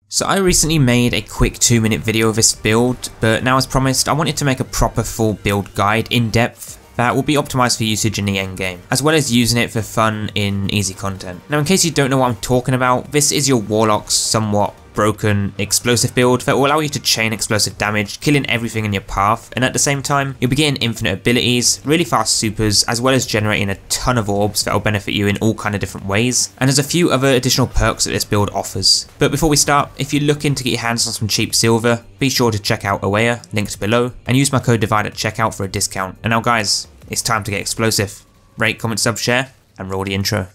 So I recently made a quick 2-minute video of this build, but now as promised I wanted to make a proper full build guide in depth that will be optimised for usage in the endgame, as well as using it for fun in easy content. Now in case you don't know what I'm talking about, this is your Warlock's somewhat broken explosive build that will allow you to chain explosive damage, killing everything in your path, and at the same time you'll be getting infinite abilities, really fast supers, as well as generating a ton of orbs that will benefit you in all kind of different ways, and there's a few other additional perks that this build offers. But before we start, if you're looking to get your hands on some cheap silver, be sure to check out Awea, linked below, and use my code DIVIDE at checkout for a discount. And now guys, it's time to get explosive. Rate, comment, sub, share, and roll the intro.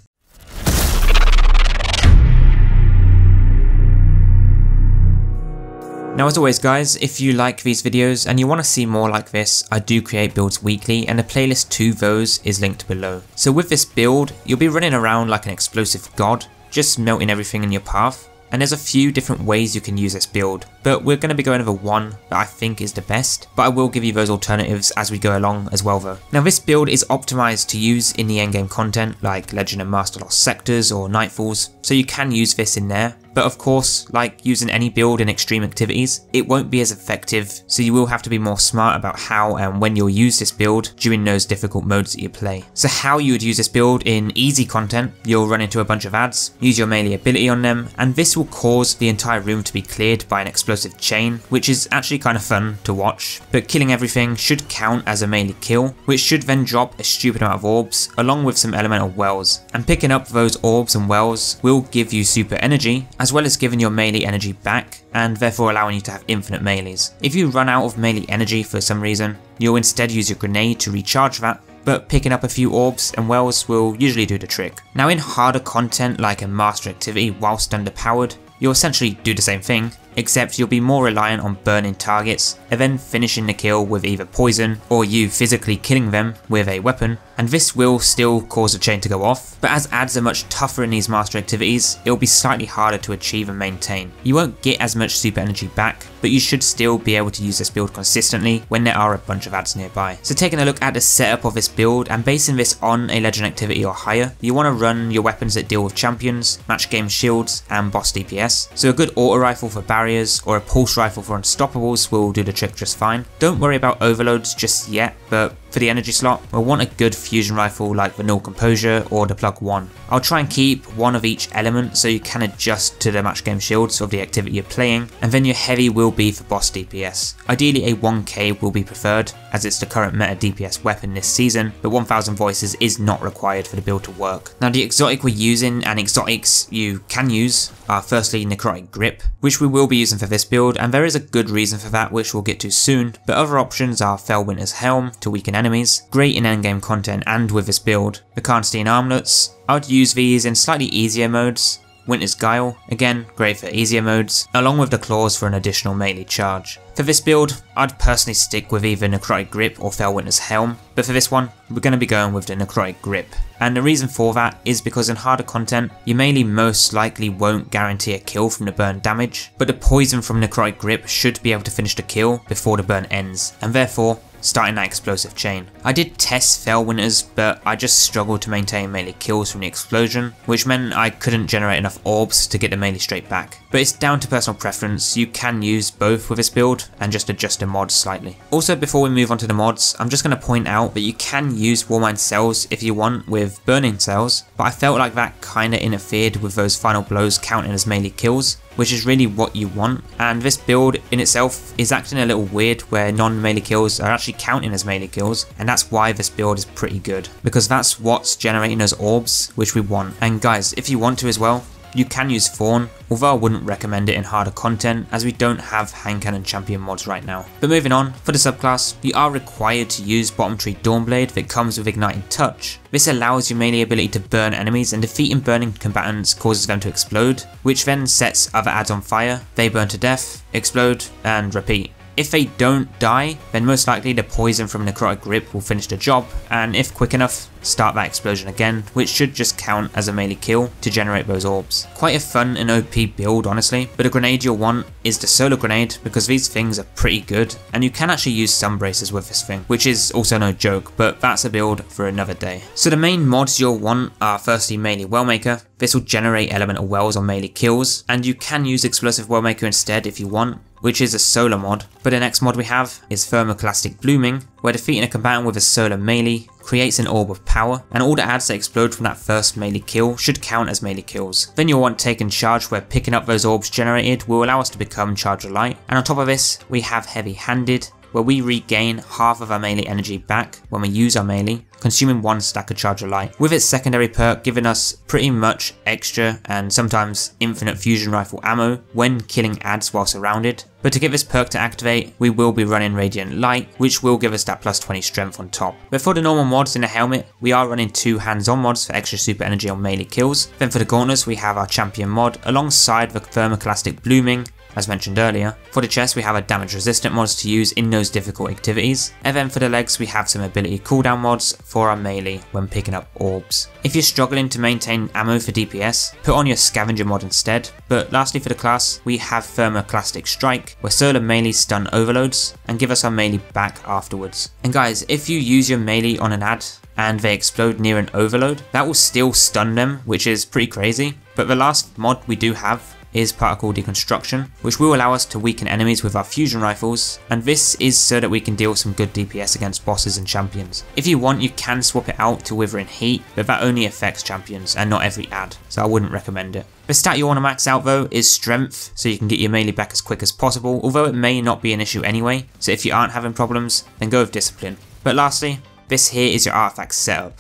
Now as always guys, if you like these videos and you want to see more like this, I do create builds weekly and the playlist to those is linked below. So with this build, you'll be running around like an explosive god, just melting everything in your path. And there's a few different ways you can use this build, but we're going to be going over one that I think is the best, but I will give you those alternatives as we go along as well though. Now this build is optimised to use in the endgame content like Legend and Master Lost Sectors or Nightfalls, so you can use this in there. But of course, like using any build in extreme activities, it won't be as effective, so you will have to be more smart about how and when you'll use this build during those difficult modes that you play. So how you would use this build in easy content, you'll run into a bunch of ads, use your melee ability on them, and this will cause the entire room to be cleared by an explosive chain, which is actually kind of fun to watch. But killing everything should count as a melee kill, which should then drop a stupid amount of orbs, along with some elemental wells. And picking up those orbs and wells will give you super energy, as well as giving your melee energy back, and therefore allowing you to have infinite melees. If you run out of melee energy for some reason, you'll instead use your grenade to recharge that, but picking up a few orbs and wells will usually do the trick. Now in harder content like a master activity whilst underpowered, you'll essentially do the same thing, except you'll be more reliant on burning targets and then finishing the kill with either poison or you physically killing them with a weapon, and this will still cause the chain to go off, but as ads are much tougher in these master activities, it will be slightly harder to achieve and maintain. You won't get as much super energy back, but you should still be able to use this build consistently when there are a bunch of ads nearby. So taking a look at the setup of this build and basing this on a legend activity or higher, you want to run your weapons that deal with champions, match game shields, and boss DPS. So a good auto rifle for barriers or a pulse rifle for unstoppables will do the trick just fine. Don't worry about overloads just yet, but for the energy slot, we'll want a good fusion rifle like the Null Composure or the Plug 1. I'll try and keep one of each element so you can adjust to the match game shields of the activity you're playing, and then your heavy will be for boss DPS. Ideally a 1k will be preferred, as it's the current meta DPS weapon this season, but 1000 voices is not required for the build to work. Now the exotic we're using and exotics you can use are firstly Necrotic Grip, which we will be using for this build, and there is a good reason for that which we'll get to soon, but other options are Felwinter's Helm to weaken enemies, great in endgame content and with this build. The Karnstein Armlets, I would use these in slightly easier modes. Winter's Guile, again great for easier modes, along with the claws for an additional melee charge. For this build, I'd personally stick with either Necrotic Grip or Felwinter's Helm, but for this one, we're going to be going with the Necrotic Grip. And the reason for that is because in harder content, your melee most likely won't guarantee a kill from the burn damage, but the poison from Necrotic Grip should be able to finish the kill before the burn ends, and therefore, starting that explosive chain. I did test Felwinter's, but I just struggled to maintain melee kills from the explosion, which meant I couldn't generate enough orbs to get the melee straight back. But it's down to personal preference, you can use both with this build and just adjust the mods slightly. Also before we move on to the mods, I'm just going to point out that you can use Warmind Cells if you want with burning cells, but I felt like that kinda interfered with those final blows counting as melee kills, which is really what you want, and this build in itself is acting a little weird where non-melee kills are actually counting as melee kills, and that's why this build is pretty good, because that's what's generating those orbs which we want. And guys, if you want to as well, you can use Fawn, although I wouldn't recommend it in harder content as we don't have hand cannon champion mods right now. But moving on, for the subclass, you are required to use Bottom Tree Dawnblade that comes with Igniting Touch. This allows your melee ability to burn enemies, and defeating burning combatants causes them to explode, which then sets other ads on fire. They burn to death, explode, and repeat. If they don't die, then most likely the poison from Necrotic Grip will finish the job, and if quick enough, start that explosion again, which should just count as a melee kill to generate those orbs. Quite a fun and OP build honestly, but a grenade you'll want is the solar grenade because these things are pretty good and you can actually use sun braces with this thing, which is also no joke, but that's a build for another day. So the main mods you'll want are firstly melee Wellmaker. This will generate elemental wells on melee kills, and you can use explosive Wellmaker instead if you want, which is a solar mod. But the next mod we have is Thermoclastic Blooming, where defeating a combatant with a solar melee creates an orb of power, and all the adds that explode from that first melee kill should count as melee kills. Then you'll want Taken Charge, where picking up those orbs generated will allow us to become Charger Light, and on top of this we have Heavy Handed, where we regain half of our melee energy back when we use our melee, consuming 1 stack of Charger Light, with its secondary perk giving us pretty much extra and sometimes infinite fusion rifle ammo when killing adds while surrounded. But to get this perk to activate, we will be running Radiant Light, which will give us that plus 20 strength on top. But for the normal mods in the helmet, we are running 2 hands-on mods for extra super energy on melee kills. Then for the gauntlets, we have our champion mod alongside the Thermoclastic Blooming, as mentioned earlier. For the chest we have a damage resistant mods to use in those difficult activities, and then for the legs we have some ability cooldown mods for our melee when picking up orbs. If you're struggling to maintain ammo for DPS, put on your scavenger mod instead. But lastly for the class, we have Thermoclastic Strike, where solar melee stun overloads and give us our melee back afterwards. And guys, if you use your melee on an ad and they explode near an overload, that will still stun them, which is pretty crazy. But the last mod we do have is Particle Deconstruction, which will allow us to weaken enemies with our fusion rifles, and this is so that we can deal some good DPS against bosses and champions. If you want, you can swap it out to Withering Heat, but that only affects champions and not every ad, so I wouldn't recommend it. The stat you want to max out though is Strength, so you can get your melee back as quick as possible, although it may not be an issue anyway, so if you aren't having problems, then go with Discipline. But lastly, this here is your artifact setup.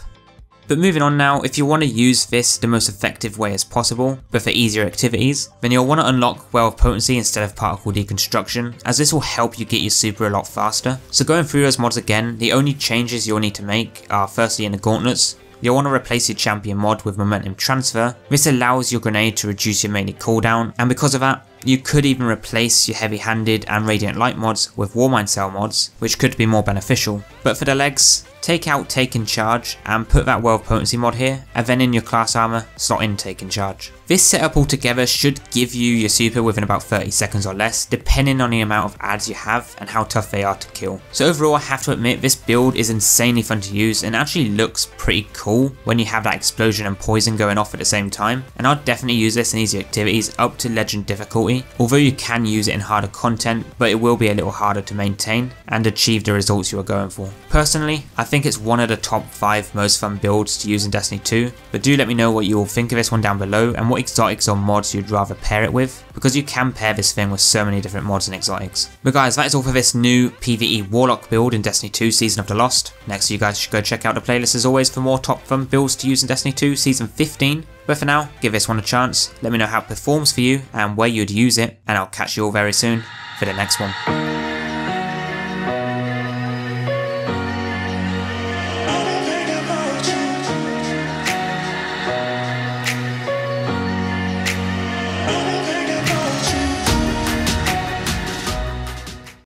But moving on now, if you want to use this the most effective way as possible, but for easier activities, then you'll want to unlock Well of Potency instead of Particle Deconstruction, as this will help you get your super a lot faster. So going through those mods again, the only changes you'll need to make are firstly in the gauntlets. You'll want to replace your champion mod with Momentum Transfer. This allows your grenade to reduce your melee cooldown, and because of that, you could even replace your Heavy Handed and Radiant Light mods with Warmind Cell mods, which could be more beneficial. But for the legs, take out Taken Charge and put that Well of Potency mod here, and then in your class armor, slot in Taken Charge. This setup altogether should give you your super within about 30 seconds or less, depending on the amount of adds you have and how tough they are to kill. So overall, I have to admit, this build is insanely fun to use and actually looks pretty cool when you have that explosion and poison going off at the same time, and I'll definitely use this in easy activities up to legend difficulty, although you can use it in harder content, but it will be a little harder to maintain and achieve the results you are going for. Personally, I think it's one of the top 5 most fun builds to use in Destiny 2, but do let me know what you all think of this one down below and what exotics or mods you'd rather pair it with, because you can pair this thing with so many different mods and exotics. But guys, that is all for this new PvE Warlock build in Destiny 2 Season of the Lost. Next, you guys should go check out the playlist as always for more top fun builds to use in Destiny 2 Season 15. But for now, give this one a chance, let me know how it performs for you and where you'd use it, and I'll catch you all very soon for the next one.